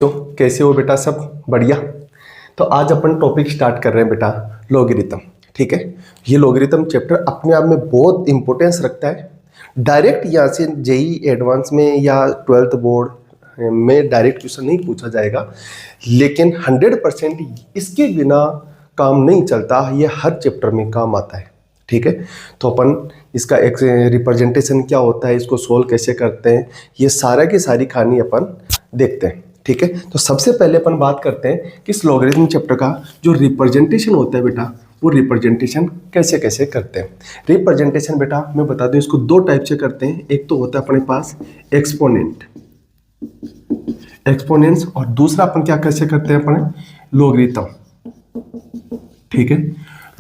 तो कैसे हो बेटा, सब बढ़िया। तो आज अपन टॉपिक स्टार्ट कर रहे हैं बेटा, लॉगरिथम। ठीक है, ये लॉगरिथम चैप्टर अपने आप में बहुत इंपॉर्टेंस रखता है। डायरेक्ट यहाँ से जेई एडवांस में या ट्वेल्थ बोर्ड में डायरेक्ट क्वेश्चन नहीं पूछा जाएगा, लेकिन 100% इसके बिना काम नहीं चलता। ये हर चैप्टर में काम आता है। ठीक है, तो अपन इसका एक रिप्रेजेंटेशन क्या होता है, इसको सोल्व कैसे करते हैं, ये सारा की सारी कहानी अपन देखते हैं। ठीक है, तो सबसे पहले अपन बात करते हैं कि इस लॉगरिथम चैप्टर का जो रिप्रेजेंटेशन होता है बेटा, वो रिप्रेजेंटेशन कैसे कैसे करते हैं। रिप्रेजेंटेशन बेटा मैं बता दूं, इसको दो टाइप से करते हैं। एक तो होता है अपने पास एक्सपोनेंट्स, और दूसरा अपन क्या कैसे करते हैं अपने लॉगरिथम। ठीक है,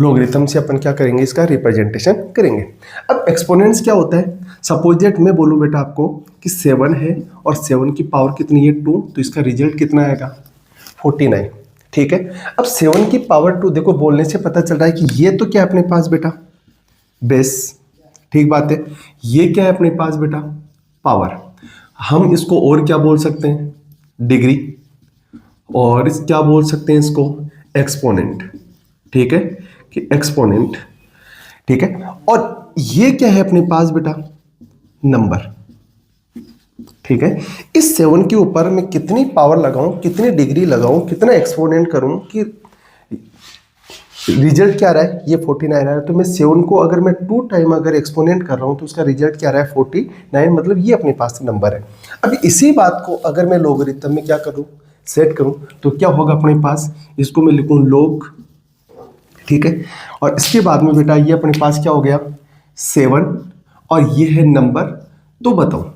लॉगरिथम से अपन क्या करेंगे, इसका रिप्रेजेंटेशन करेंगे। अब एक्सपोनेंट्स क्या होता है, सपोज दैट मैं बोलूं बेटा आपको कि 7 है और 7 की पावर कितनी है 2, तो इसका रिजल्ट कितना आएगा 49। ठीक है, अब 7 की पावर 2, देखो बोलने से पता चल रहा है कि ये तो क्या है अपने पास बेटा, बेस। ठीक बात है, ये क्या है अपने पास बेटा, पावर। हम इसको और क्या बोल सकते हैं, डिग्री, और इस क्या बोल सकते हैं इसको, एक्सपोनेंट। ठीक है, कि एक्सपोनेंट। ठीक है, और ये क्या है अपने पास बेटा, नंबर। ठीक है, इस 7 के ऊपर मैं कितनी पावर लगाऊं, कितनी डिग्री लगाऊं, कितना एक्सपोनेंट करूं कि रिजल्ट क्या आ रहा है, ये 49 आ रहा है। तो मैं 7 को अगर मैं 2 टाइम अगर एक्सपोनेंट कर रहा हूं तो उसका रिजल्ट क्या आ रहा है 49, मतलब ये अपने पास नंबर है। अब इसी बात को अगर मैं लॉगरिथम में क्या करूं, सेट करूं, तो क्या होगा अपने पास, इसको मैं लिखूं लॉग। ठीक है, और इसके बाद में बेटा ये अपने पास क्या हो गया 7, और ये है नंबर। तो बताओ,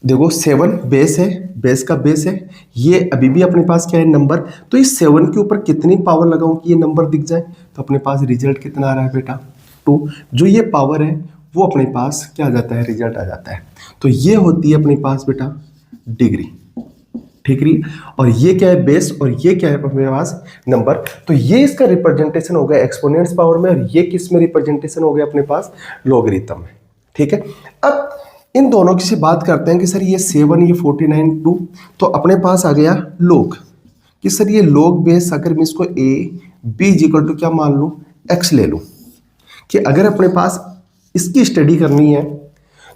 देखो 7 बेस है, बेस का बेस है, ये अभी भी अपने पास क्या है नंबर। तो इस 7 के ऊपर कितनी पावर लगाऊं कि ये नंबर दिख जाए, तो अपने पास रिजल्ट कितना आ रहा है बेटा 2। जो ये पावर है वो अपने पास क्या आ जाता है, रिजल्ट आ जाता है। तो ये होती है अपने पास बेटा डिग्री। ठीक है, और ये क्या है बेस, और ये क्या है अपने पास नंबर। तो ये इसका रिप्रेजेंटेशन हो गया एक्सपोनेंट्स पावर में, और ये किस में रिप्रेजेंटेशन हो गया अपने पास, लॉगरिथम में। ठीक है, अब इन दोनों की से बात करते हैं कि सर ये 7 ये 49 2, तो अपने पास आ गया लॉग, कि सर ये लॉग बेस अगर मैं इसको a b इक्वल टू क्या मान लूं, x ले लूं, कि अगर अपने पास इसकी स्टडी करनी है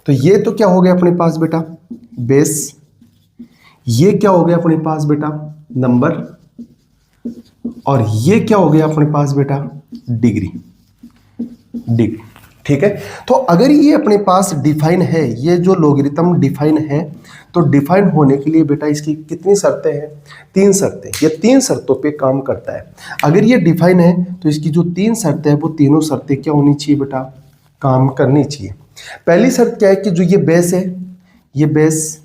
तो ये तो क्या हो गया अपने पास बेटा बेस, ये क्या हो गया अपने पास बेटा नंबर, और ये क्या हो गया अपने पास बेटा डिग्री। ठीक है, तो अगर ये अपने पास डिफाइन है, ये जो लॉगरिथम डिफाइन है, तो डिफाइन होने के लिए बेटा इसकी कितनी शर्तें हैं, 3 शर्तें। ये 3 शर्तों पे काम करता है। अगर ये डिफाइन है तो इसकी जो 3 शर्तें हैं वो तीनों शर्तें क्या होनी चाहिए बेटा, काम करनी चाहिए। पहली शर्त क्या है कि जो ये बेस है, ये बेस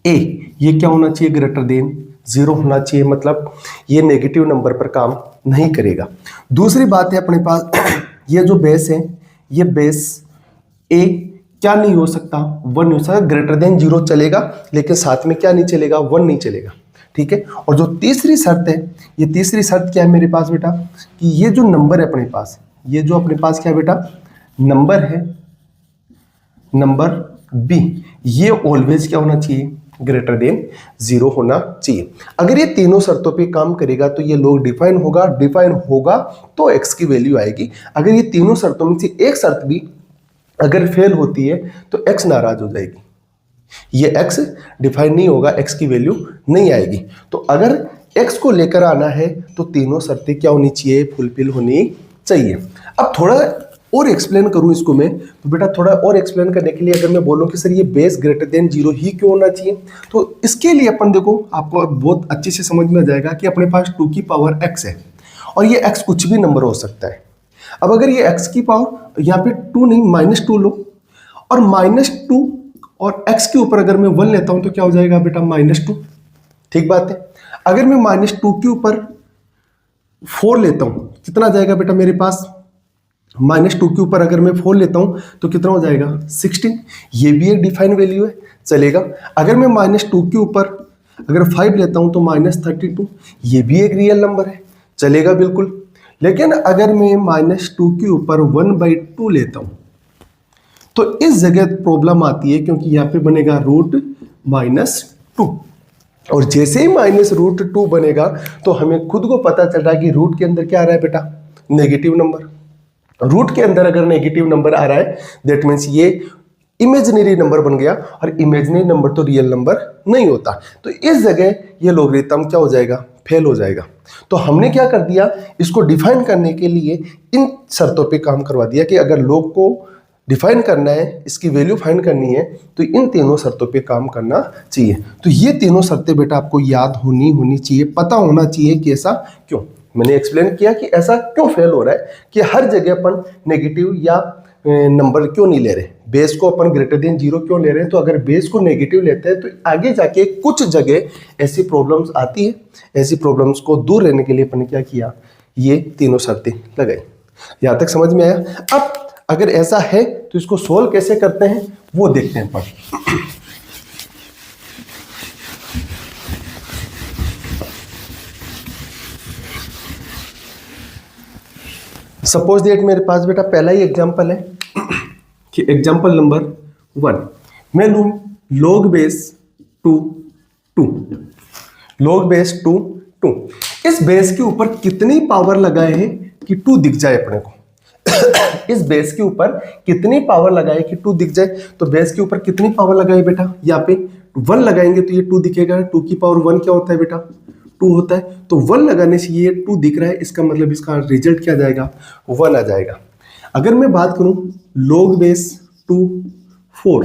ए, ये क्या होना चाहिए, ग्रेटर देन 0 होना चाहिए, मतलब ये नेगेटिव नंबर पर काम नहीं करेगा। दूसरी बात है अपने पास ये जो बेस है, ये बेस ए क्या नहीं हो सकता, 1 नहीं हो सकता। ग्रेटर देन 0 चलेगा, लेकिन साथ में क्या नहीं चलेगा, 1 नहीं चलेगा। ठीक है, और जो तीसरी शर्त है, ये तीसरी शर्त क्या है मेरे पास बेटा, कि ये जो नंबर है अपने पास, ये जो अपने पास क्या है बेटा नंबर है, नंबर बी, ये ऑलवेज क्या होना चाहिए, ग्रेटर देन 0 होना चाहिए। अगर ये तीनों शर्तों पे काम करेगा तो ये लॉग डिफाइन होगा तो x की वैल्यू आएगी। अगर ये तीनों शर्तों में से एक शर्त भी अगर फेल होती है तो x नाराज हो जाएगी, ये x डिफाइन नहीं होगा, x की वैल्यू नहीं आएगी। तो अगर x को लेकर आना है तो तीनों शर्तें क्या होनी चाहिए, फुलफिल होनी चाहिए। अब थोड़ा और एक्सप्लेन करूं इसको मैं, तो बेटा थोड़ा और एक्सप्लेन करने के लिए अगर मैं बोलूं कि सर ये बेस ग्रेटर देन 0 ही क्यों होना चाहिए, तो इसके लिए अपन देखो आपको बहुत अच्छे से समझ में आ जाएगा कि अपने पास 2 की पावर x है, और ये x कुछ भी नंबर हो सकता है। अब अगर ये x की पावर यहाँ पे 2 नहीं -2 लो, और -2 और x के ऊपर अगर मैं 1 लेता हूं तो क्या हो जाएगा बेटा -2। ठीक बात है, अगर मैं -2 के ऊपर 4 लेता हूं, कितना जाएगा बेटा मेरे पास, -2 के ऊपर अगर मैं 4 लेता हूं तो कितना हो जाएगा 16। ये भी एक डिफाइन वैल्यू है, चलेगा। अगर मैं -2 के ऊपर अगर 5 लेता हूं तो -32, ये भी एक रियल नंबर है, चलेगा बिल्कुल। लेकिन अगर मैं -2 के ऊपर 1/2 लेता हूं तो इस जगह प्रॉब्लम आती है, क्योंकि यहाँ पे बनेगा √-2। और जैसे ही -√2 बनेगा तो हमें खुद को पता चल रहा है कि रूट के अंदर क्या आ रहा है बेटा, नेगेटिव नंबर। रूट के अंदर अगर नेगेटिव नंबर आ रहा है दैट मीन्स ये इमेजिनरी नंबर बन गया, और इमेजिनरी नंबर तो रियल नंबर नहीं होता। तो इस जगह ये लॉगरिथम क्या हो जाएगा, फेल हो जाएगा। तो हमने क्या कर दिया, इसको डिफाइन करने के लिए इन शर्तों पे काम करवा दिया कि अगर लॉग को डिफाइन करना है, इसकी वैल्यू फाइंड करनी है, तो इन तीनों शर्तों पे काम करना चाहिए। तो ये तीनों शर्तें बेटा आपको याद होनी चाहिए, पता होना चाहिए कि ऐसा क्यों। मैंने एक्सप्लेन किया कि ऐसा क्यों फेल हो रहा है, कि हर जगह अपन नेगेटिव या नंबर क्यों नहीं ले रहे, बेस को अपन ग्रेटर देन 0 क्यों ले रहे हैं। तो अगर बेस को नेगेटिव लेते हैं तो आगे जाके कुछ जगह ऐसी प्रॉब्लम्स आती है। ऐसी प्रॉब्लम्स को दूर रहने के लिए अपन ने क्या किया, ये तीनों शर्तें लगाई। यहां तक समझ में आया। अब अगर ऐसा है तो इसको सोल्व कैसे करते हैं वो देखते हैं अपन। सपोज दैट मेरे पास बेटा पहला ही एग्जांपल है कि एग्जांपल नंबर 1 मैं लूं log बेस 2 log बेस 2 इस बेस के ऊपर कितनी पावर लगाए हैं कि 2 दिख जाए अपने को। इस बेस के ऊपर कितनी पावर लगाए कि 2 दिख जाए। तो बेस के ऊपर कितनी पावर लगाए बेटा, यहाँ पे 1 लगाएंगे तो ये 2 दिखेगा। 2 की पावर 1 क्या होता है बेटा, 2 होता है। तो 1 लगाने से ये 2 दिख रहा है, इसका मतलब इसका रिजल्ट क्या जाएगा, 1 आ जाएगा। अगर मैं बात करूं log बेस 2 4,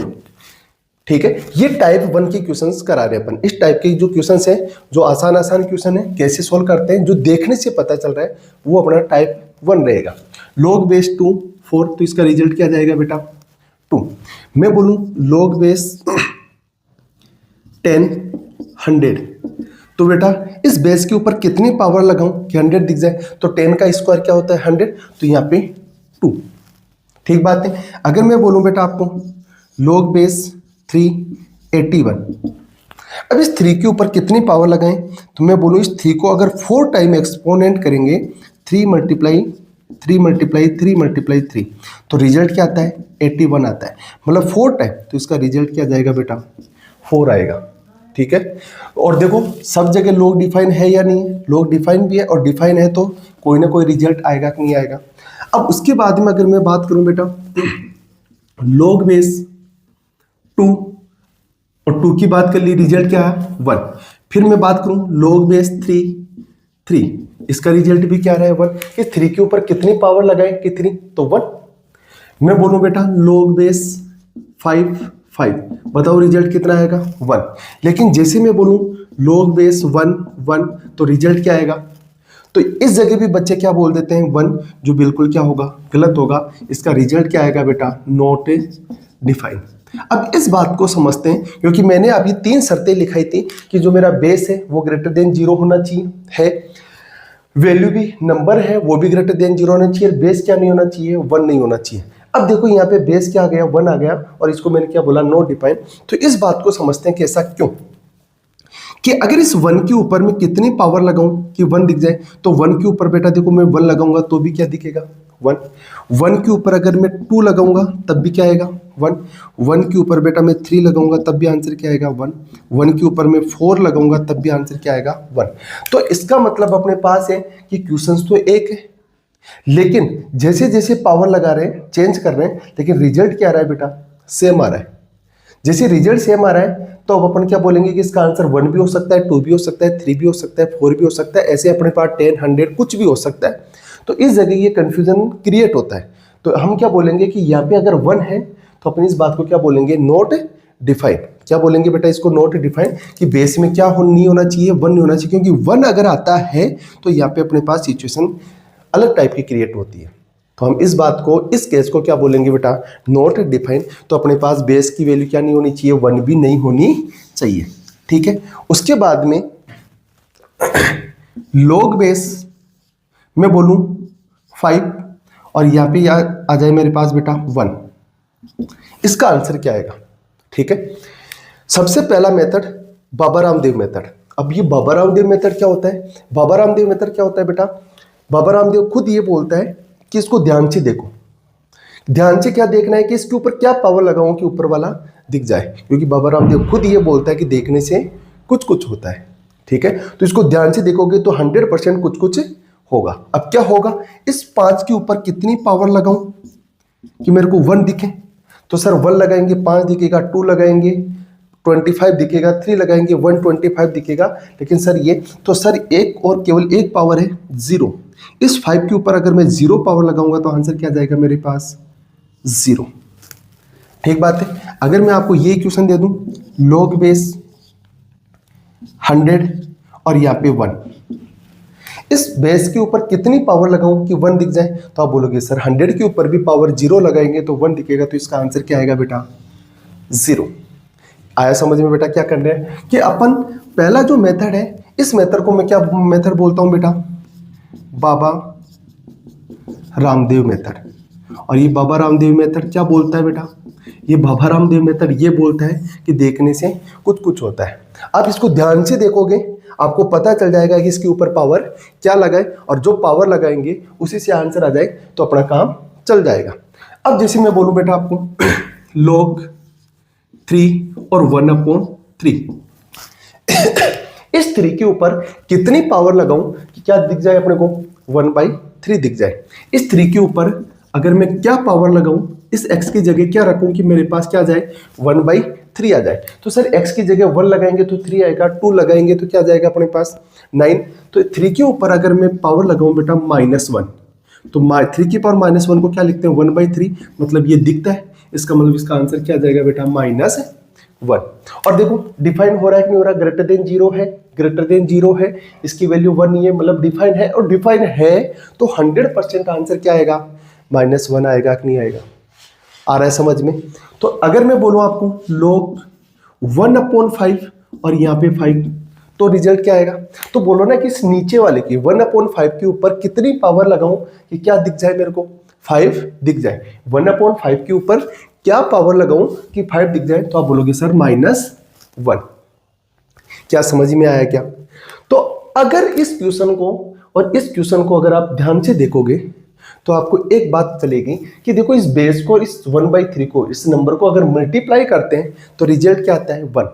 ठीक है, ये टाइप 1 के क्वेश्चंस करा रहे हैं अपन। इस टाइप के जो क्वेश्चंस है, जो आसान क्वेश्चन है, कैसे सोल्व करते हैं, जो देखने से पता चल रहा है, वो अपना टाइप 1 रहेगा। log बेस 2 4, तो इसका रिजल्ट क्या जाएगा बेटा 2। मैं बोलूं log बेस 10 100, तो बेटा इस बेस के ऊपर कितनी पावर लगाऊं कि 100 दिख जाए। तो 10 का स्क्वायर क्या होता है 100, तो यहाँ पे 2। ठीक बात है। अगर मैं बोलूं बेटा आपको log बेस 381, अब इस 3 के ऊपर कितनी पावर लगाएं, तो मैं बोलूं इस 3 को अगर 4 टाइम एक्सपोनेंट करेंगे, 3 मल्टीप्लाई 3 मल्टीप्लाई 3 मल्टीप्लाई 3, तो रिजल्ट क्या आता है 81 आता है। मतलब 4 टाइम, तो इसका रिजल्ट क्या जाएगा बेटा 4 आएगा। ठीक है। और देखो सब जगह log डिफाइन है या नहीं है, log डिफाइन भी है, और डिफाइन है तो कोई ना कोई रिजल्ट आएगा कि नहीं आएगा। अब उसके बाद में अगर मैं बात करूं बेटा log बेस 2, और 2 की बात कर ली, रिजल्ट क्या है 1। फिर मैं बात करूं log बेस 3, इसका रिजल्ट भी क्या रहा है 1। इस 3 के ऊपर कितनी पावर लगाए कि 3, तो 1। मैं बोलूं बेटा log बेस 5, बताओ रिजल्ट कितना आएगा 1। लेकिन जैसे मैं बोलूं log बेस 1, तो रिजल्ट क्या आएगा। तो इस जगह भी बच्चे क्या बोल देते हैं 1, जो बिल्कुल क्या होगा, गलत होगा। इसका रिजल्ट क्या आएगा बेटा, नॉट डिफाइन। अब इस बात को समझते हैं, क्योंकि मैंने अभी 3 शर्तें लिखाई थी कि जो मेरा बेस है वो ग्रेटर देन 0 होना चाहिए है, वैल्यू भी नंबर है वो भी ग्रेटर देन 0 होना चाहिए, बेस क्या नहीं होना चाहिए, 1 नहीं होना चाहिए। अब देखो यहाँ पे बेस क्या आ गया, 1 आ गया, और इसको मैंने क्या बोला, नॉट डिफाइन। तो इस बात को समझते हैं कि ऐसा क्यों, कि अगर इस 1 के ऊपर मैं कितनी पावर लगाऊं कि 1 दिख जाए। तो 1 के ऊपर बेटा देखो मैं 1 लगाऊंगा तो भी क्या दिखेगा 1 के ऊपर अगर मैं 2 लगाऊंगा तब भी क्या आएगा 1 के ऊपर बेटा मैं 3 लगाऊंगा तब भी आंसर क्या आएगा 1 के ऊपर मैं 4 लगाऊंगा तब भी आंसर क्या आएगा 1। तो इसका मतलब अपने पास है कि क्वेश्चंस तो एक है, लेकिन जैसे जैसे पावर लगा रहे हैं चेंज कर रहे हैं, लेकिन रिजल्ट क्या आ रहा है बेटा, सेम आ रहा है। जैसे रिजल्ट सेम आ रहा है तो अब अपन क्या बोलेंगे कि इसका आंसर 1 भी हो सकता है, 2 भी हो सकता है, 3 भी हो सकता है, 4 भी हो सकता है, ऐसे अपने पास 10 100 कुछ भी हो सकता है। तो इस जगह ये कंफ्यूजन क्रिएट होता है। तो हम क्या बोलेंगे कि यहाँ पे अगर 1 है तो अपन इस बात को क्या बोलेंगे, नॉट डिफाइन। क्या बोलेंगे बेटा इसको, नॉट डिफाइन, कि बेस में क्या नहीं होना चाहिए, 1 नहीं होना चाहिए, क्योंकि 1 अगर आता है तो यहाँ पे अपने पास सिचुएशन अलग टाइप की क्रिएट होती है। तो हम इस बात को, इस केस को क्या बोलेंगे बेटा, नॉट डिफाइन। तो अपने पास बेस की वैल्यू क्या नहीं होनी चाहिए, 1 भी नहीं होनी चाहिए। ठीक है। उसके बाद में log बेस मैं बोलूं 5 और यहाँ पे आ जाए मेरे पास बेटा 1, इसका आंसर क्या आएगा। ठीक है। सबसे पहला मेथड बाबा रामदेव मेथड। अब ये बाबा रामदेव मेथड क्या होता है, बाबा रामदेव मेथड क्या होता है बेटा, बाबा रामदेव खुद ये बोलता है कि इसको ध्यान से देखो। ध्यान से क्या देखना है कि इसके ऊपर क्या पावर लगाऊं कि ऊपर वाला दिख जाए, क्योंकि बाबा रामदेव खुद ये बोलता है कि देखने से कुछ कुछ होता है। ठीक है, तो इसको ध्यान से देखोगे तो 100% कुछ कुछ होगा। अब क्या होगा, इस 5 के ऊपर कितनी पावर लगाऊं कि मेरे को 1 दिखे? तो सर 1 लगाएंगे 5 दिखेगा, 2 लगाएंगे 25 दिखेगा, 3 लगाएंगे 125 दिखेगा। लेकिन सर ये तो सर एक और केवल एक पावर है 0। इस 5 के ऊपर अगर मैं 0 पावर लगाऊंगा तो आंसर क्या जाएगा मेरे पास? 0। ठीक बात है। अगर मैं आपको ये इक्वेशन दे दूं, log बेस 100 और यहाँ पे 1, इस बेस के ऊपर कितनी पावर लगाऊं कि 1 दिख जाए? तो आप बोलोगे सर 100 के ऊपर भी पावर 0 लगाएंगे तो 1 दिखेगा, तो इसका आंसर क्या आएगा बेटा? 0। आया समझ में बेटा क्या कर रहे हैं कि अपन पहला जो मेथड है, इस मेथड को मैं क्या मेथड बोलता हूं बेटा? बाबा रामदेव मेथड। और ये बाबा रामदेव मेथड क्या बोलता है बेटा? ये बाबा रामदेव मेथड ये बोलता है कि देखने से कुछ कुछ होता है। आप इसको ध्यान से देखोगे आपको पता चल जाएगा कि इसके ऊपर पावर क्या लगाए, और जो पावर लगाएंगे उसी से आंसर आ जाए तो अपना काम चल जाएगा। अब जैसे मैं बोलूं बेटा आपको log 3 और 1/3, इस 3 के ऊपर कितनी पावर लगाऊं कि क्या दिख जाए अपने को? 1/3 दिख जाए। इस 3 के ऊपर अगर मैं क्या पावर लगाऊं, इस x की जगह क्या रखूं कि मेरे पास क्या जाए? 1/3 आ जाए। तो सर x की जगह 1 लगाएंगे तो 3 आएगा, 2 लगाएंगे तो क्या जाएगा अपने पास? 9। तो 3 के ऊपर अगर मैं पावर लगाऊं बेटा -1, तो 3 की पावर -1 को क्या लिखते हैं? 1/3, मतलब ये दिखता है। इसका मतलब इसका आंसर क्या जाएगा बेटा? -1। और देखो डिफाइन हो रहा है कि नहीं हो रहा? ग्रेटर देन 0 है, ग्रेटर देन 0 है, इसकी वैल्यू 1 नहीं है, मतलब डिफाइन है। और डिफाइन है तो 100% आंसर क्या आएगा? -1 आएगा कि नहीं आएगा? आ रहा है समझ में? तो अगर मैं बोलूं आपको log 1/5 और यहाँ पे 5, तो रिजल्ट क्या आएगा? तो बोलो ना कि इस नीचे वाले की 1/5 के ऊपर कितनी पावर लगाऊं कि क्या दिख जाए मेरे को? 5 दिख जाए। 1/5 के ऊपर क्या पावर लगाऊं कि 5 दिख जाए? तो आप बोलोगे सर -1। क्या समझ में आया क्या? तो अगर इस क्वेश्चन को और इस क्वेश्चन को अगर आप ध्यान से देखोगे तो आपको एक बात चलेगी कि देखो इस बेस को, इस 1/3 को, इस नंबर को अगर मल्टीप्लाई करते हैं तो रिजल्ट क्या आता है? 1।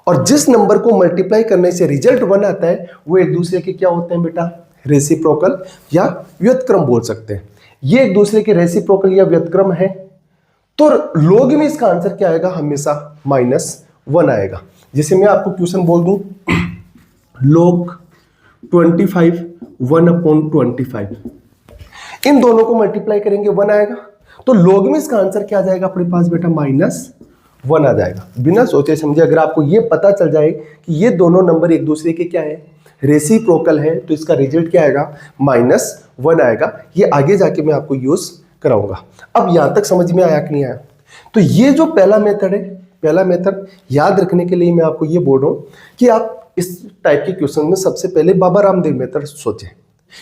और जिस नंबर को मल्टीप्लाई करने से रिजल्ट 1 आता है वो एक दूसरे के क्या होते हैं बेटा? रेसिप्रोकल या व्युत्क्रम बोल सकते हैं। ये एक दूसरे के रेसिप्रोकल या व्युत्क्रम है। तो log में इसका आंसर क्या आएगा? हमेशा -1 आएगा। जैसे मैं आपको क्वेश्चन बोल दूं log 25 1/25, इन दोनों को मल्टीप्लाई करेंगे 1 आएगा। तो log में इसका आंसर क्या आ जाएगा अपने पास बेटा? -1 आ जाएगा। बिना सोचे समझे अगर आपको ये पता चल जाए कि ये दोनों नंबर एक दूसरे के क्या है? रेसिप्रोकल है, तो इसका रिजल्ट क्या आएगा? -1 आएगा। ये आगे जाके मैं आपको यूज कराऊंगा। अब यहां तक समझ में आया कि नहीं आया? तो ये जो पहला मेथड है, पहला मेथड याद रखने के लिए मैं आपको ये बोल रहा हूं कि आप इस टाइप के क्वेश्चन में सबसे पहले बाबा रामदेव मेथड सोचें,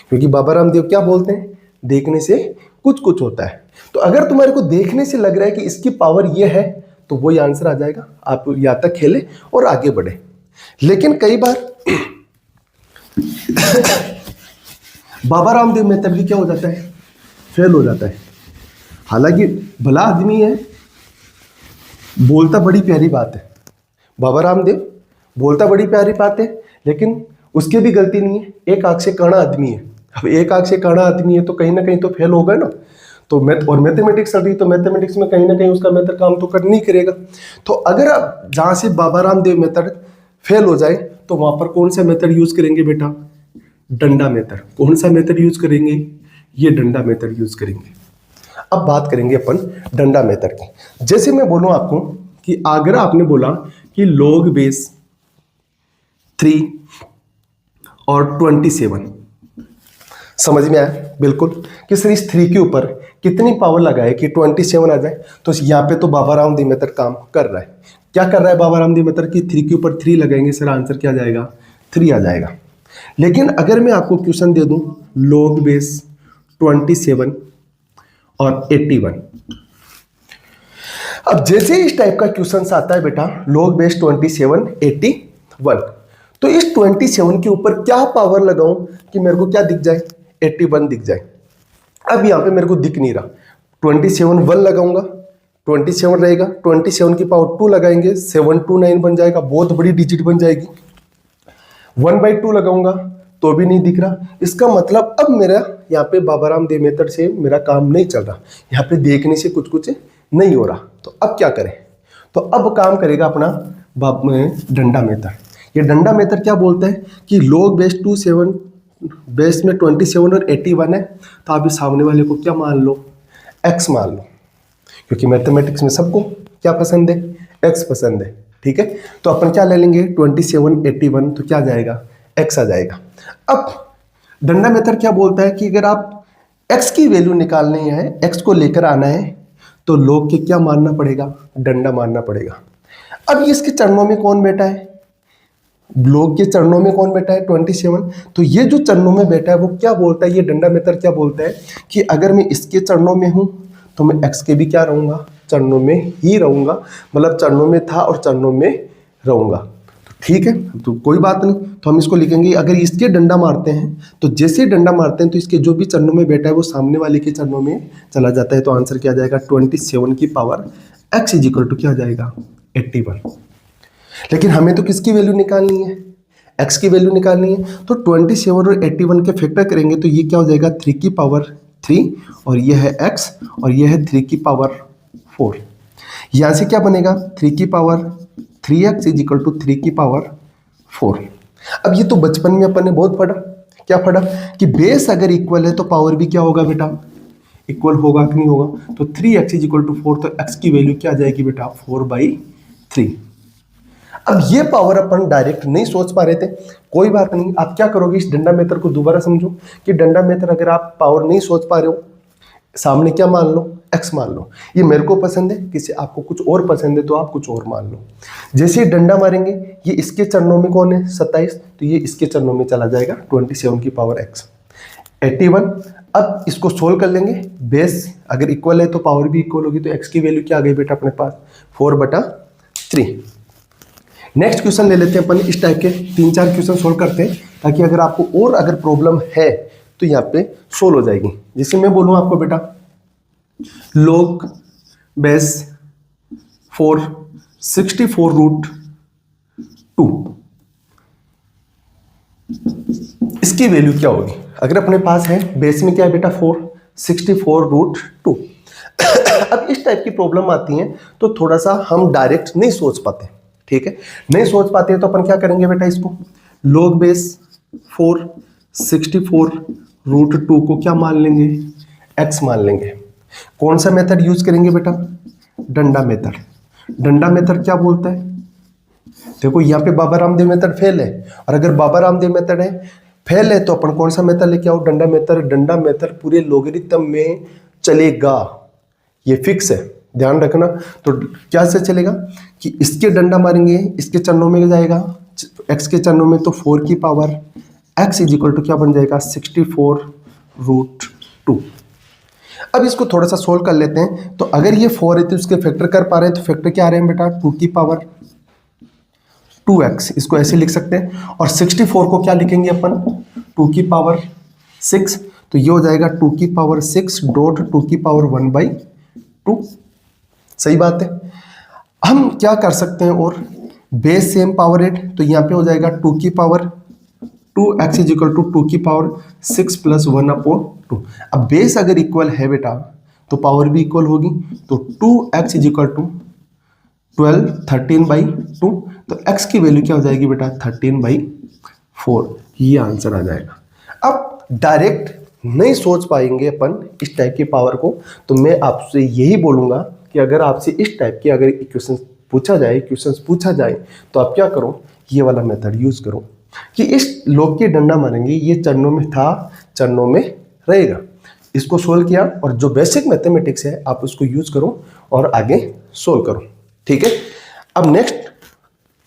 क्योंकि बाबा रामदेव क्या बोलते हैं? देखने से कुछ कुछ होता है। तो अगर तुम्हारे को देखने से लग रहा है कि इसकी पावर ये है तो वही आंसर आ जाएगा। आप यहां तक खेले और आगे बढ़े। लेकिन कई बार बाबा रामदेव मेथड भी क्या हो जाता है? फेल हो जाता है। हालांकि भला आदमी है, बोलता बड़ी प्यारी बात है, बाबा रामदेव बोलता बड़ी प्यारी बात है, लेकिन उसकी भी गलती नहीं है। एक आंख से काना आदमी है। अब एक आंख से काना आदमी है तो कहीं ना कहीं तो फेल होगा ना। तो मैथमेटिक्स चल रही, तो मैथमेटिक्स में कहीं ना कहीं उसका मेथड काम तो कर नहीं करेगा। तो अगर आप जहां से बाबा रामदेव मेथड फेल हो जाए तो वहां पर कौन सा मेथड यूज करेंगे बेटा? डंडा मेथड। कौन सा मेथड यूज करेंगे? ये डंडा मेथड यूज करेंगे। अब बात करेंगे अपन डंडा मेथड की। जैसे मैं बोलूं आपको कि अगर आपने बोला कि log बेस 3 और 27, समझ में आया? बिल्कुल कि सर इस 3 के ऊपर कितनी पावर लगाए कि 27 आ जाए? तो यहाँ पे तो बाबा रामदेव मेथड काम कर रहा है। क्या कर रहा है बाबा रामदेव मेथड? कि 3 के ऊपर 3 लगाएंगे सर आंसर क्या आ जाएगा? 3 आ जाएगा। लेकिन अगर मैं आपको क्वेश्चन दे दूं log बेस 27 और 81, अब जैसे इस टाइप का क्वेश्चन आता है बेटा log बेस 27 81, तो इस 27 के ऊपर क्या पावर लगाऊं कि मेरे को क्या दिख जाए? 81 दिख जाए। अब यहां पे मेरे को दिख नहीं रहा। 27 1 लगाऊंगा, 27 रहेगा, 27 की पावर 2 लगाएंगे 729 बन जाएगा, बहुत बड़ी डिजिट बन जाएगी। 1/2 लगाऊंगा तो भी नहीं दिख रहा। इसका मतलब अब मेरा यहाँ पे बाबा रामदेव मेथड से मेरा काम नहीं चल रहा, यहाँ पे देखने से कुछ कुछ नहीं हो रहा। तो अब क्या करें? तो अब काम करेगा अपना डंडा मेथड। ये डंडा मेथड क्या बोलता है कि log बेस 27 बेस में 27 और 81 है, तो आप इस सामने वाले को क्या मान लो? x मान लो, क्योंकि मैथमेटिक्स में सबको क्या पसंद है? x पसंद है। ठीक है, तो अपन क्या ले लेंगे? 27 81, तो क्या जाएगा? x आ जाएगा। अब डंडा मेथड क्या बोलता है कि अगर आप x की वैल्यू निकालनी है, x को लेकर आना है, तो log के क्या मानना पड़ेगा? डंडा मानना पड़ेगा। अब इसके चरणों में कौन बैठा है? log के चरणों में कौन बैठा है? 27। तो ये जो चरणों में बैठा है वो क्या बोलता है? ये डंडा मेथड क्या बोलता है कि अगर मैं इसके चरणों में हूं तो मैं x के भी क्या रहूंगा? चरणों में ही रहूंगा, मतलब चरणों में था और चरणों में रहूंगा। तो ठीक है, तो कोई बात नहीं, तो हम इसको लिखेंगे अगर इसके डंडा मारते हैं तो जैसे डंडा मारते हैं तो इसके जो भी चरणों में बैठा है वो सामने वाले के चरणों में चला जाता है। तो आंसर क्या आ जाएगा? 27 की पावर x इजिकल टू क्या आ जाएगा? 81। लेकिन हमें तो किसकी वैल्यू निकालनी है? x की वैल्यू निकालनी है। तो 27 और 81 के फैक्टर करेंगे तो ये क्या हो जाएगा? 3 की पावर 3, और ये है x, और ये है 3 की पावर 4। यहां से क्या बनेगा? 3 की पावर 3x इजिकल टू 3 की पावर 4। अब ये तो बचपन में अपन ने बहुत पढ़ा। क्या पढ़ा? कि बेस अगर इक्वल है तो पावर भी क्या होगा बेटा? इक्वल होगा कि नहीं होगा? तो 3x इजिकल टू 4, तो x की वैल्यू क्या आ जाएगी बेटा? 4/3। अब ये पावर अपन डायरेक्ट नहीं सोच पा रहे थे, कोई बात नहीं। आप क्या करोगे? इस डंडा मेथड को दोबारा समझो कि डंडा मेथड अगर आप पावर नहीं सोच पा रहे हो, सामने क्या मान लो? x मान लो। ये मेरे को पसंद है, किसी आपको कुछ और पसंद है तो आप कुछ और मान लो। जैसे ही डंडा मारेंगे, ये इसके चरणों में कौन है? 27, तो ये इसके चरणों में चला जाएगा 27 की पावर x 81। अब इसको सोल्व कर लेंगे। बेस अगर इक्वल है तो पावर भी इक्वल होगी, तो x की वैल्यू क्या आ गई बेटा अपने पास? 4/3। नेक्स्ट क्वेश्चन ले लेते हैं अपन। इस टाइप के 3-4 क्वेश्चन सोल्व करते हैं, ताकि अगर आपको और अगर प्रॉब्लम है तो यहाँ पे सोल्व हो जाएगी। जैसे मैं बोलूँ आपको बेटा log बेस 4 64√2, इसकी वैल्यू क्या होगी? अगर अपने पास है बेस में क्या है बेटा? 4 64√2। अब इस टाइप की प्रॉब्लम आती है तो थोड़ा सा हम डायरेक्ट नहीं सोच पाते। ठीक है, नहीं सोच पाते हैं तो अपन क्या करेंगे बेटा? इसको log बेस 4 64√2 को क्या मान लेंगे? x मान लेंगे। कौन सा मेथड यूज करेंगे बेटा? डंडा मेथड। डंडा मेथड क्या बोलता है? देखो यहाँ पे बाबा रामदेव मेथड फेल है, और अगर बाबा रामदेव मेथड है फेल है तो अपन कौन सा मेथड लेके आओ? डंडा मेथड। डंडा मेथड पूरे लोगरिथम में चलेगा, ये फिक्स है, ध्यान रखना। तो क्या से चलेगा कि इसके डंडा मारेंगे, इसके चरणों में जाएगा, x के चरणों में, तो 4 की पावर x इजिकल टू क्या बन जाएगा? 64√2। अब इसको थोड़ा सा सोल्व कर लेते हैं। तो अगर ये 4 है तो इसके फैक्टर कर पा रहे हैं, तो फैक्टर क्या आ रहे हैं बेटा? 2 की पावर 2x, इसको ऐसे लिख सकते हैं। और 64 को क्या लिखेंगे अपन? 2 की पावर 6, तो ये हो जाएगा 2 की पावर 6 डॉट 2 की पावर 1/2। सही बात है। हम क्या कर सकते हैं? और बेस सेम पावर 8, तो यहाँ पे हो जाएगा 2 की पावर 2x इजिकल टू 2 की पावर 6 प्लस 1/2। अब बेस अगर इक्वल है बेटा तो पावर भी इक्वल होगी, तो 2x इजिकल टू 12 13/2। तो x की वैल्यू क्या हो जाएगी बेटा? 13/4। ये आंसर आ जाएगा। अब डायरेक्ट नहीं सोच पाएंगे अपन इस टाइप की पावर को, तो मैं आपसे यही बोलूंगा कि अगर आपसे इस टाइप की अगर क्वेश्चन पूछा जाए तो आप क्या करो? ये वाला मेथड यूज करो कि इस log के डंडा मारेंगे, ये चरणों में था, चरणों में रहेगा। इसको सोल्व किया, और जो बेसिक मैथमेटिक्स है आप उसको यूज करो और आगे सोल्व करो। ठीक है। अब नेक्स्ट,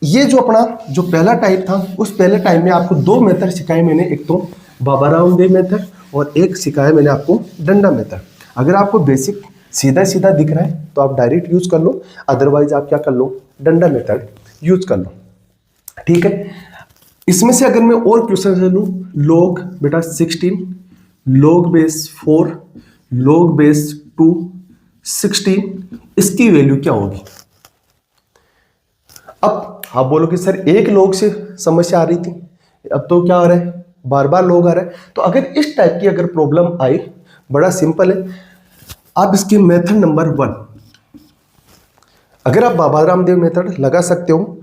ये जो अपना जो पहला टाइप था, उस पहले टाइप में आपको 2 मेथड सिखाए मैंने, एक तो बाबा रामदेव मेथड और एक सिखाया मैंने आपको डंडा मेथड। अगर आपको बेसिक सीधा सीधा दिख रहा है तो आप डायरेक्ट यूज कर लो, अदरवाइज आप क्या कर लो? डंडा मेथड यूज कर लो। ठीक है। इसमें से अगर मैं और क्वेश्चन ले लूँ, log बेटा 16, log बेस 4, log बेस 2 16, इसकी वैल्यू क्या होगी। अब आप बोलोगे सर एक लोग से समस्या आ रही थी, अब तो क्या आ रहा है, बार बार लोग आ रहा है। तो अगर इस टाइप की अगर प्रॉब्लम आई, बड़ा सिंपल है, आप इसके मेथड नंबर 1, अगर आप बाबा रामदेव मेथड लगा सकते हो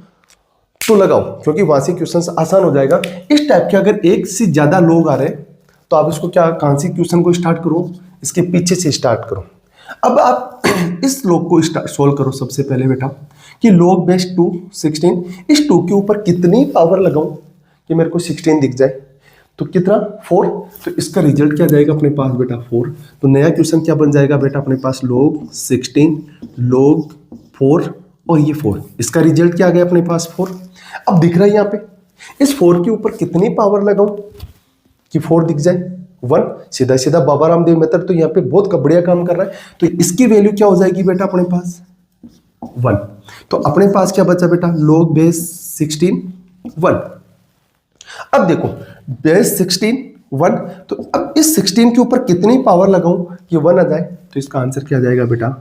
तो लगाओ, क्योंकि वहां से क्वेश्चन आसान हो जाएगा। इस टाइप के अगर एक से ज्यादा लोग आ रहे हैं तो आप इसको क्या, कहां से क्वेश्चन को स्टार्ट करो, इसके पीछे से स्टार्ट करो। अब आप इस लॉग को सोल्व करो सबसे पहले बेटा, कि log बेस 2 16, इस 2 के ऊपर कितनी पावर लगाऊं कि मेरे को 16 दिख जाए, तो कितना 4, तो इसका रिजल्ट क्या जाएगा अपने पास बेटा 4। तो नया क्वेश्चन क्या बन जाएगा बेटा अपने पास, log 16 log 4 और ये 4, इसका रिजल्ट क्या आ गया अपने पास 4। अब दिख रहा है यहाँ पे, इस 4 के ऊपर कितनी पावर लगाऊं कि 4 दिख जाए 1, सीधा सीधा बाबा रामदेव मेथड तो यहाँ पे बहुत बढ़िया काम कर रहा है। तो इसकी वैल्यू क्या हो जाएगी बेटा अपने पास 1। तो अपने पास क्या बचा बेटा, log बेस 16 1। अब देखो बेस 16 1, तो अब इस 16 के ऊपर कितनी पावर लगाऊं कि 1 आ जाए, तो इसका आंसर क्या जाएगा बेटा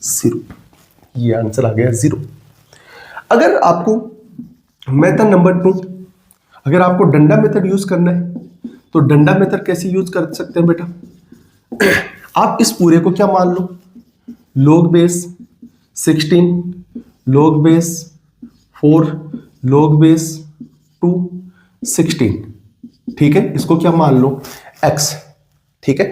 0। ये आंसर आ गया 0। अगर आपको मेथड नंबर 2, अगर आपको डंडा मेथड यूज करना है तो डंडा मेथड कैसे यूज कर सकते हैं बेटा, आप इस पूरे को क्या मान लो, log base 16 log base 4 log base 2 16, ठीक है, इसको क्या मान लो x, ठीक है।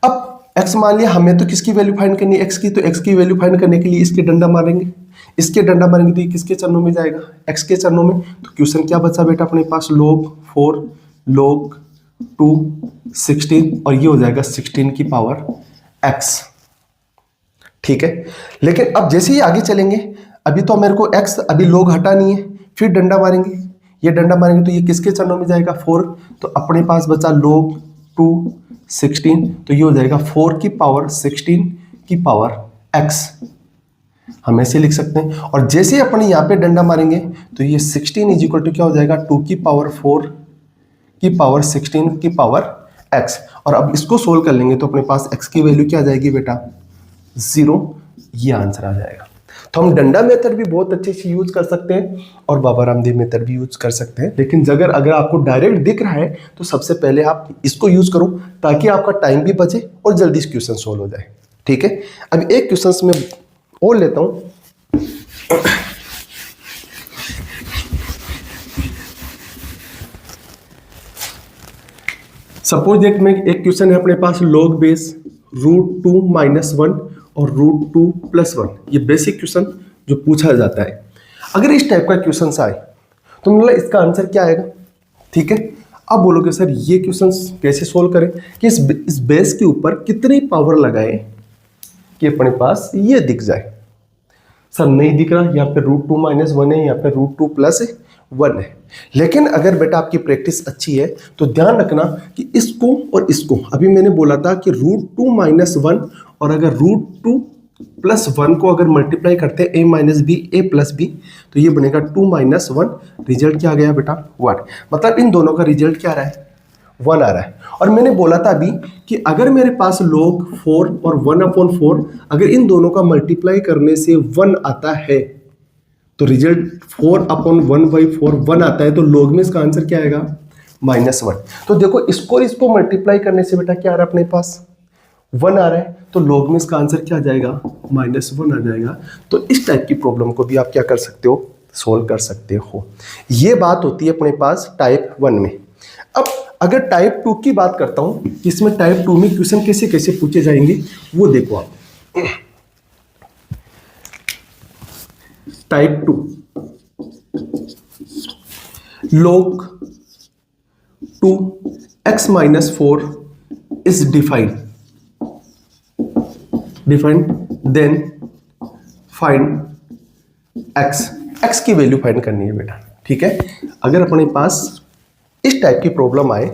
अब x मान लिया, हमें तो किसकी वैल्यू फाइंड करनी है x की, तो x की वैल्यू फाइंड करने के लिए इसके डंडा मारेंगे, इसके डंडा मारेंगे तो ये किसके चरणों में जाएगा, x के चरणों में। तो क्वेश्चन क्या बचा बेटा अपने पास, log 4 log 2 16 और ये हो जाएगा 16 की पावर x, ठीक है। लेकिन अब जैसे ही आगे चलेंगे, अभी तो मेरे को x अभी log हटानी है, फिर डंडा मारेंगे, ये डंडा मारेंगे तो ये किसके चरणों में जाएगा 4, तो अपने पास बचा log 2 16, तो ये हो जाएगा 4 की पावर 16 की पावर x, हम ऐसे लिख सकते हैं। और जैसे अपन यहाँ पे डंडा मारेंगे तो ये 16 इज इक्वल टू क्या हो जाएगा 2 की पावर 4 की पावर 16 की पावर x। और अब इसको सोल्व कर लेंगे तो अपने पास x की वैल्यू क्या आ जाएगी बेटा 0, ये आंसर आ जाएगा। तो हम डंडा मेथड भी बहुत अच्छे से यूज कर सकते हैं और बाबा रामदेव मेथड भी यूज कर सकते हैं, लेकिन अगर आपको डायरेक्ट दिख रहा है तो सबसे पहले आप इसको यूज करो ताकि आपका टाइम भी बचे और जल्दी क्वेश्चन सोल्व हो जाए, ठीक है। अब एक क्वेश्चन में और लेता हूं, सपोज दैट में एक क्वेश्चन है अपने पास log बेस √2 - 1 और √2 + 1, ये बेसिक क्वेश्चन जो पूछा जाता है। अगर इस टाइप का क्वेश्चन आए तो मतलब इसका आंसर क्या आएगा, ठीक है। अब बोलोगे सर ये क्वेश्चन कैसे सोल्व करें कि इस बेस के ऊपर कितनी पावर लगाएं कि अपने पास ये दिख जाए। सर नहीं दिख रहा, यहाँ पे √2 - 1 है, यहाँ पे √2 + 1 है। लेकिन अगर बेटा आपकी प्रैक्टिस अच्छी है तो ध्यान रखना कि इसको और इसको, अभी मैंने बोला था कि √2 - 1 और अगर √2 + 1 को अगर मल्टीप्लाई करते हैं a - b a + b तो ये बनेगा 2 - 1, रिजल्ट क्या आ गया बेटा 1। मतलब इन दोनों का रिजल्ट क्या आ रहा है 1 आ रहा है। और मैंने बोला था अभी कि अगर मेरे पास log 4 और 1/4 अगर इन दोनों का मल्टीप्लाई करने से 1 आता है तो रिजल्ट 4/1/4 1 आता है, तो log में इसका आंसर क्या आएगा -1। तो देखो इसको मल्टीप्लाई करने से बेटा क्या आ रहा है अपने पास 1 आ रहा है, तो log में इसका आंसर क्या आ जाएगा -1 आ जाएगा। तो इस टाइप की प्रॉब्लम को भी आप क्या कर सकते हो, सोल्व कर सकते हो। ये बात होती है अपने पास टाइप 1 में। अब अगर टाइप 2 की बात करता हूं, इसमें टाइप 2 में क्वेश्चन कैसे कैसे पूछे जाएंगे वो देखो आप। Type 2 log 2x - 4 is defined, then find x की वैल्यू फाइंड करनी है बेटा, ठीक है। अगर अपने पास इस टाइप की प्रॉब्लम आए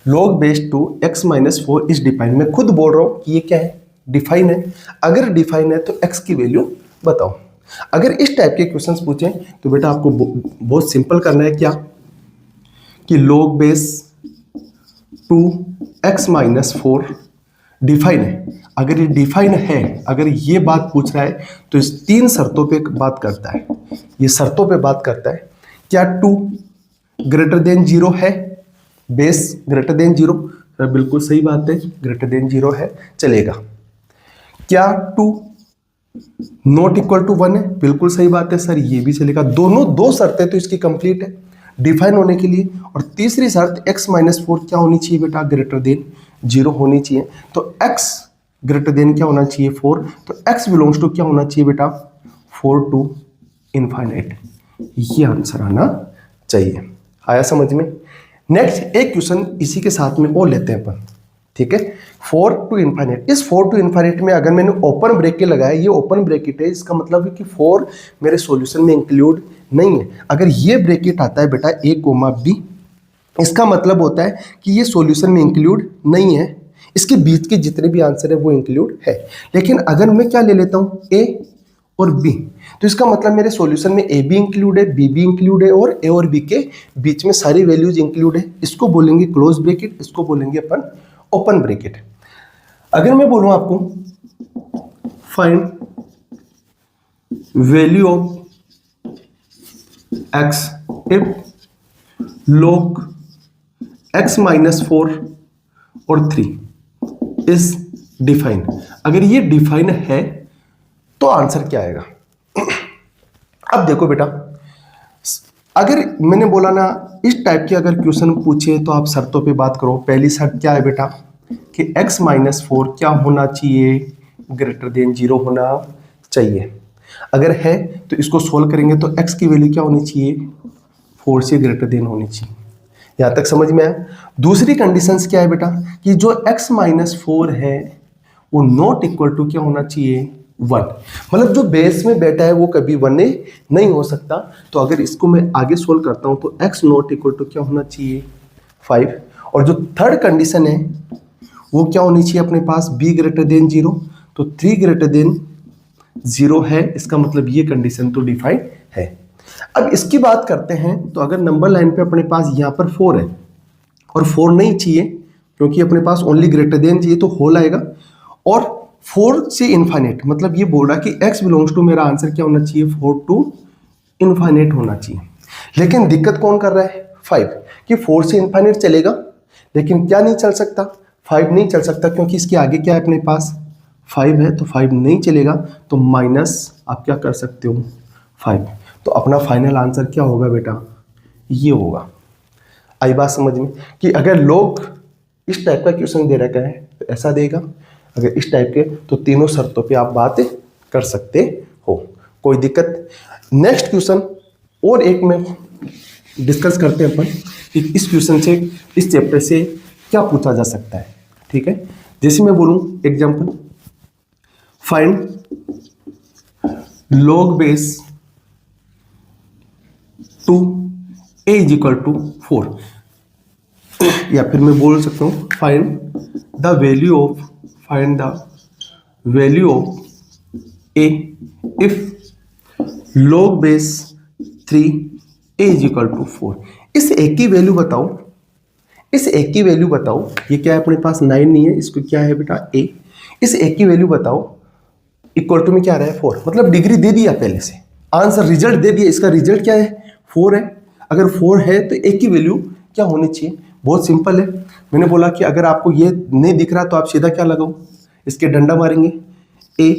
log base 2x - 4 is defined, मैं खुद बोल रहा हूं कि ये क्या है डिफाइन है। अगर डिफाइन है तो x की वैल्यू बताओ। अगर इस टाइप के क्वेश्चंस पूछें तो बेटा आपको बहुत सिंपल करना है, क्या कि log बेस 2x - 4 डिफाइन है, अगर ये डिफाइन है, अगर ये बात पूछ रहा है तो इस 3 शर्तों पे बात करता है, ये शर्तों पे बात करता है। क्या 2 ग्रेटर देन 0 है, बेस ग्रेटर देन 0, बिल्कुल सही बात है, ग्रेटर देन 0 है, चलेगा। क्या 2 नॉट इक्वल टू 1 है, बिल्कुल सही बात है सर, ये भी चलेगा। दोनों 2 शर्तें तो इसकी कंप्लीट है डिफाइन होने के लिए। और तीसरी शर्त x-4 क्या होनी चाहिए बेटा, ग्रेटर देन 0 होनी चाहिए। तो x ग्रेटर देन क्या होना चाहिए, 4, तो x बिलोंग्स टू क्या होना चाहिए बेटा, 4 टू इनफाइनाइट, ये आंसर आना चाहिए। आया समझ में। नेक्स्ट एक क्वेश्चन इसी के साथ में और लेते हैं अपन, ठीक है। 4 टू इनफाइनाइट, इस 4 टू इनफाइनाइट में अगर मैंने ओपन ब्रैकेट लगाया, ये ओपन ब्रैकेट है, इसका मतलब है कि 4 मेरे सॉल्यूशन में इंक्लूड नहीं है। अगर ये ब्रैकेट आता है बेटा a, b, इसका मतलब होता है कि ये सॉल्यूशन में इंक्लूड नहीं है, इसके बीच के जितने भी आंसर है वो इंक्लूड है। लेकिन अगर मैं क्या ले लेता हूँ, a और b, तो इसका मतलब मेरे सॉल्यूशन में a भी इंक्लूड है, b भी इंक्लूड है, और a और b के बीच में सारी वैल्यूज इंक्लूड है। इसको बोलेंगे क्लोज ब्रैकेट, इसको बोलेंगे अपन ओपन ब्रैकेट। अगर मैं बोलूं आपको find value of x if log x-4 और 3 इज डिफाइन, अगर ये डिफाइन है तो आंसर क्या आएगा। अब देखो बेटा, अगर मैंने बोला ना इस टाइप के अगर क्वेश्चन पूछे तो आप शर्तों पे बात करो। पहली शर्त क्या है बेटा कि x-4 क्या होना चाहिए, ग्रेटर देन 0 होना चाहिए। अगर है तो इसको सोल्व करेंगे तो x की वैल्यू क्या होनी चाहिए, 4 से ग्रेटर देन होनी चाहिए। यहां तक समझ में आया। दूसरी कंडीशंस क्या है बेटा कि जो x-4 है वो नॉट इक्वल टू क्या होना चाहिए, 1, मतलब जो बेस में बैठा है वो कभी 1 नहीं हो सकता। तो अगर इसको मैं आगे सोल्व करता हूं तो x नॉट इक्वल टू क्या होना चाहिए, 5। और जो थर्ड कंडीशन है वो क्या होनी चाहिए अपने पास, b ग्रेटर देन 0, तो 3 ग्रेटर देन 0 है, इसका मतलब ये कंडीशन तो डिफाइन है। अब इसकी बात करते हैं तो अगर नंबर लाइन पे अपने पास यहाँ पर 4 है और 4 नहीं चाहिए क्योंकि अपने पास ओनली ग्रेटर देन चाहिए, तो होल आएगा। और 4 से इनफाइनाइट, मतलब ये बोल रहा कि x बिलोंग्स टू, मेरा आंसर क्या होना चाहिए, 4 टू इनफाइनाइट होना चाहिए। लेकिन दिक्कत कौन कर रहा है, 5, कि 4 से इनफाइनाइट चलेगा लेकिन क्या नहीं चल सकता, 5 नहीं चल सकता, क्योंकि इसके आगे क्या है अपने पास 5 है, तो 5 नहीं चलेगा। तो माइनस आप क्या कर सकते हो, 5। तो अपना फाइनल आंसर क्या होगा बेटा, ये होगा। आई बात समझ में कि अगर लोग इस टाइप का क्वेश्चन दे रखा है तो ऐसा देगा, अगर इस टाइप के तो तीनों शर्तों पे आप बात कर सकते हो, कोई दिक्कत। नेक्स्ट क्वेश्चन और एक में डिस्कस करते हैं अपन कि इस क्वेश्चन से, इस चैप्टर से क्या पूछा जा सकता है, ठीक है। जैसे मैं बोलूं example, find log base 2 a is equal to 4, या फिर मैं बोल सकता हूं find the value of a if log base 3 a is equal to 4। इस a की वैल्यू बताओ, इस a की वैल्यू बताओ, ये क्या है अपने पास 9 नहीं है, इसको क्या है बेटा a, इस a की वैल्यू बताओ, इक्वल टू में क्या रहा है 4, मतलब डिग्री दे दिया पहले से, आंसर रिजल्ट दे दिया, इसका रिजल्ट क्या है 4 है। अगर 4 है तो a की वैल्यू क्या होनी चाहिए, बहुत सिंपल है। मैंने बोला कि अगर आपको ये नहीं दिख रहा तो आप सीधा क्या लगाओ, इसके डंडा मारेंगे, a,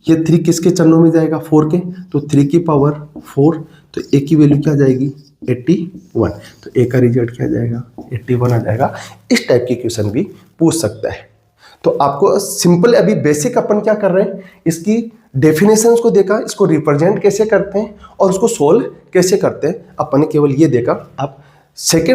ये 3 किसके चरणों में जाएगा, 4 के, तो 3 की पावर 4, तो a की वैल्यू क्या जाएगी 81, तो a का रिजल्ट क्या जाएगा 81 आ जाएगा। इस टाइप के क्वेश्चन भी पूछ सकता है। तो आपको सिंपल अभी बेसिक अपन क्या कर रहे हैं, इसकी डेफिनेशंस को देखा, इसको रिप्रेजेंट कैसे करते हैं और उसको सोल्व कैसे करते हैं, अपन ने केवल ये देखा। आप सेकेंड